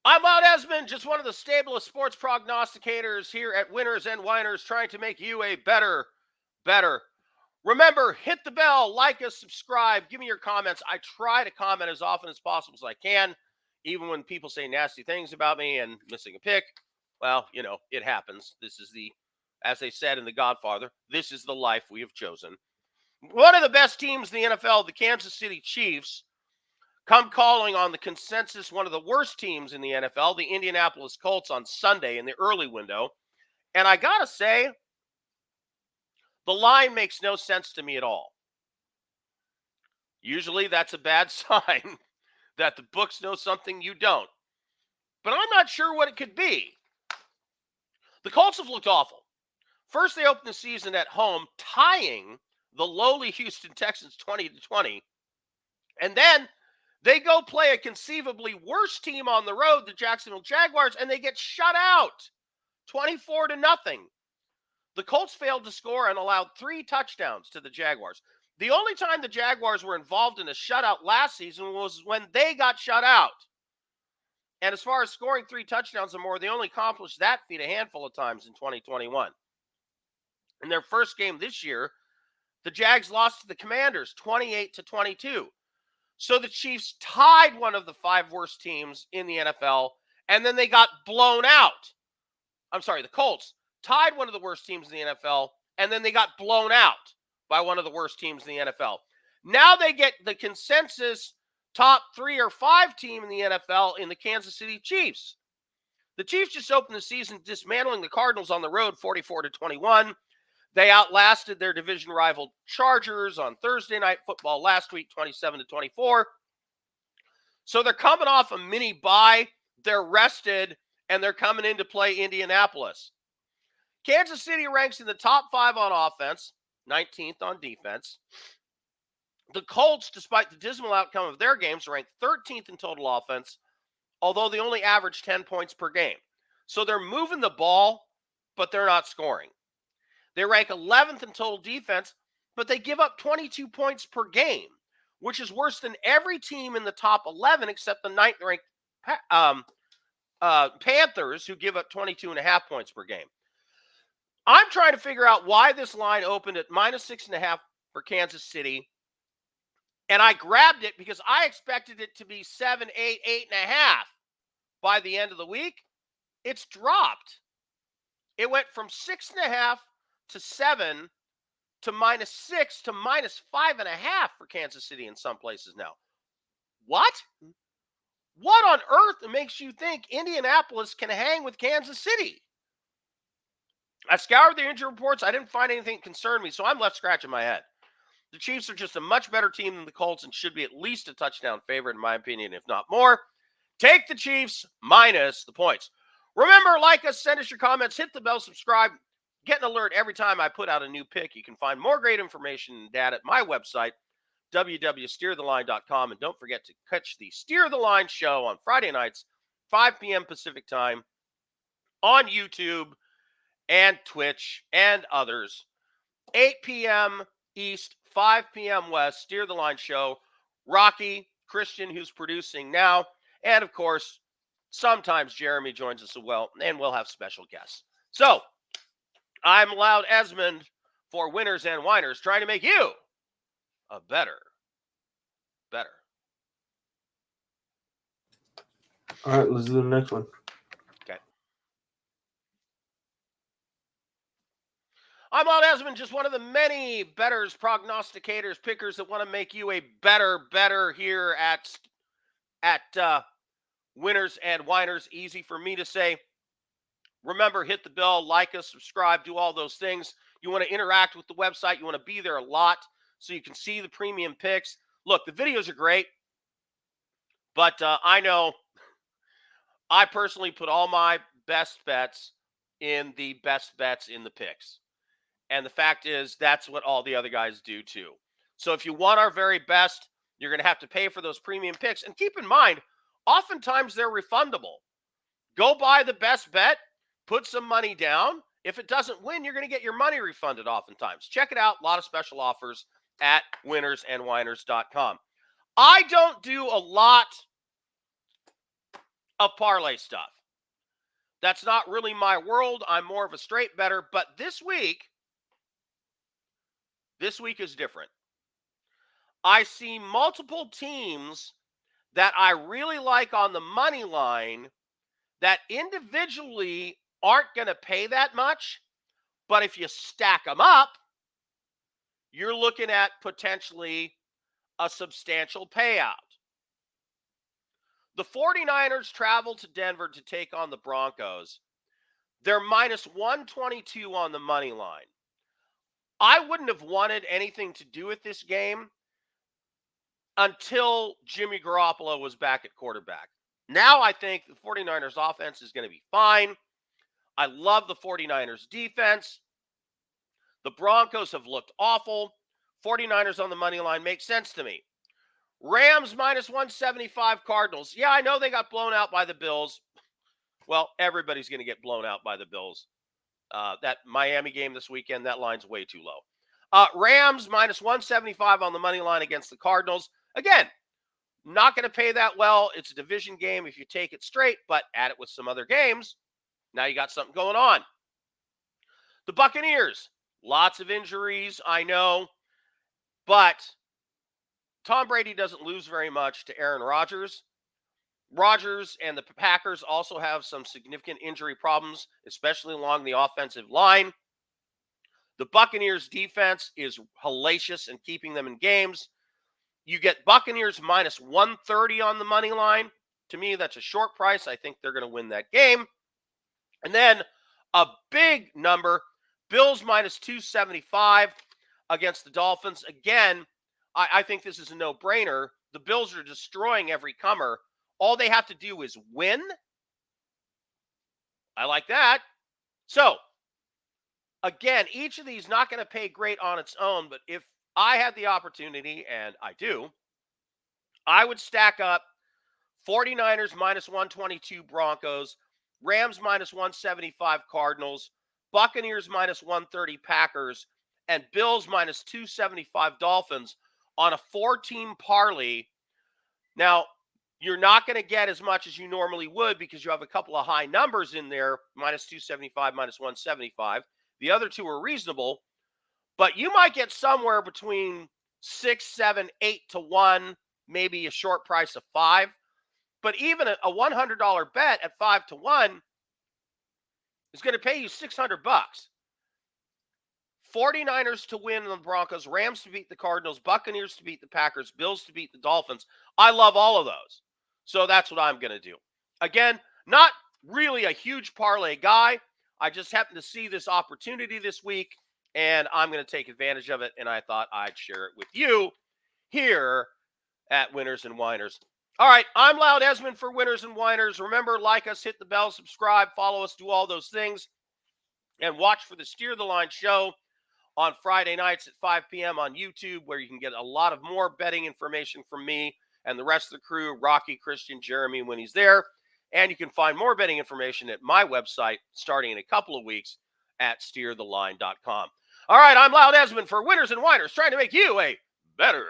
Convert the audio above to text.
I'm Loud Esmond, just one of the stable of sports prognosticators here at Winners and Winers, trying to make you a better. Remember, hit the bell, like us, subscribe, give me your comments. I try to comment as often as possible as I can, even when people say nasty things about me and missing a pick. Well, it happens. This is as they said in The Godfather, this is the life we have chosen. One of the best teams in the NFL, the Kansas City Chiefs, come calling on the consensus one of the worst teams in the NFL, the Indianapolis Colts, on Sunday in the early window. And I got to say, the line makes no sense to me at all. Usually that's a bad sign that the books know something you don't. But I'm not sure what it could be. The Colts have looked awful. First, they opened the season at home, tying the lowly Houston Texans 20-20. And then they go play a conceivably worse team on the road, the Jacksonville Jaguars, and they get shut out 24-0. The Colts failed to score and allowed 3 touchdowns to the Jaguars. The only time the Jaguars were involved in a shutout last season was when they got shut out. And as far as scoring 3 touchdowns or more, they only accomplished that feat a handful of times in 2021. In their first game this year, the Jags lost to the Commanders 28-22. So the Chiefs tied one of the 5 worst teams in the NFL, and then they got blown out. I'm sorry, the Colts tied one of the worst teams in the NFL, and then they got blown out by one of the worst teams in the NFL. Now they get the consensus top 3 or 5 team in the NFL in the Kansas City Chiefs. The Chiefs just opened the season dismantling the Cardinals on the road 44-21. They outlasted their division rival Chargers on Thursday Night Football last week, 27-24. So they're coming off a mini bye. They're rested, and they're coming in to play Indianapolis. Kansas City ranks in the top 5 on offense, 19th on defense. The Colts, despite the dismal outcome of their games, ranked 13th in total offense, although they only average 10 points per game. So they're moving the ball, but they're not scoring. They rank 11th in total defense, but they give up 22 points per game, which is worse than every team in the top 11 except the 9th-ranked Panthers, who give up 22.5 points per game. I'm trying to figure out why this line opened at -6.5 for Kansas City, and I grabbed it because I expected it to be 7, 8, 8.5 by the end of the week. It's dropped. It went from 6.5 to 7 to -6 to -5.5 for Kansas City in some places now. What? What on earth makes you think Indianapolis can hang with Kansas City? I scoured the injury reports. I didn't find anything that concerned me, so I'm left scratching my head. The Chiefs are just a much better team than the Colts and should be at least a touchdown favorite, in my opinion, if not more. Take the Chiefs minus the points. Remember, like us, send us your comments, hit the bell, subscribe. Get an alert every time I put out a new pick. You can find more great information and data at my website, www.steertheline.com. And don't forget to catch the Steer the Line show on Friday nights, 5 p.m. Pacific time, on YouTube and Twitch and others. 8 p.m. East, 5 p.m. West, Steer the Line show. Rocky, Christian, who's producing now, and, of course, sometimes Jeremy joins us as well, and we'll have special guests. So, I'm Loud Esmond for Winners and Winers, trying to make you a better. All right, let's do the next one. Okay. I'm Loud Esmond, just one of the many bettors, prognosticators, pickers that want to make you a better here at Winners and Winers. Easy for me to say. Remember, hit the bell, like us, subscribe, do all those things. You want to interact with the website. You want to be there a lot so you can see the premium picks. Look, the videos are great, but I know I personally put all my best bets in the best bets in the picks. And the fact is, that's what all the other guys do too. So if you want our very best, you're going to have to pay for those premium picks. And keep in mind, oftentimes they're refundable. Go buy the best bet. Put some money down. If it doesn't win, you're going to get your money refunded oftentimes. Check it out. A lot of special offers at winnersandwiners.com. I don't do a lot of parlay stuff. That's not really my world. I'm more of a straight bettor, but this week is different. I see multiple teams that I really like on the money line that individually aren't going to pay that much, but if you stack them up, you're looking at potentially a substantial payout. The 49ers travel to Denver to take on the Broncos. They're minus 122 on the money line. I wouldn't have wanted anything to do with this game until Jimmy Garoppolo was back at quarterback. Now I think the 49ers offense is going to be fine. I love the 49ers defense. The Broncos have looked awful. 49ers on the money line makes sense to me. Rams minus 175 Cardinals. Yeah, I know they got blown out by the Bills. Well, everybody's going to get blown out by the Bills. That Miami game this weekend, that line's way too low. Rams minus 175 on the money line against the Cardinals. Again, not going to pay that well. It's a division game if you take it straight, but add it with some other games. Now you got something going on. The Buccaneers, lots of injuries, I know, but Tom Brady doesn't lose very much to Aaron Rodgers. Rodgers and the Packers also have some significant injury problems, especially along the offensive line. The Buccaneers defense is hellacious in keeping them in games. You get Buccaneers minus 130 on the money line. To me, that's a short price. I think they're going to win that game. And then a big number, Bills minus 275 against the Dolphins. Again, I think this is a no-brainer. The Bills are destroying every comer. All they have to do is win. I like that. So, again, each of these not going to pay great on its own, but if I had the opportunity, and I do, I would stack up 49ers minus 122 Broncos, Rams minus 175 Cardinals, Buccaneers minus 130 Packers, and Bills minus 275 Dolphins on a 4-team parlay. Now, you're not going to get as much as you normally would because you have a couple of high numbers in there, minus 275, minus 175. The other two are reasonable, but you might get somewhere between 6, 7, 8 to 1, maybe a short price of 5. But even a $100 bet at 5 to 1 is going to pay you $600. 49ers to win on the Broncos, Rams to beat the Cardinals, Buccaneers to beat the Packers, Bills to beat the Dolphins. I love all of those. So that's what I'm going to do. Again, not really a huge parlay guy. I just happened to see this opportunity this week, and I'm going to take advantage of it, and I thought I'd share it with you here at Winners and Winers. All right, I'm Loud Esmond for Winners and Winers. Remember, like us, hit the bell, subscribe, follow us, do all those things, and watch for the Steer the Line show on Friday nights at 5 p.m. on YouTube, where you can get a lot of more betting information from me and the rest of the crew, Rocky, Christian, Jeremy, when he's there. And you can find more betting information at my website starting in a couple of weeks at steertheline.com. All right, I'm Loud Esmond for Winners and Winers, trying to make you a better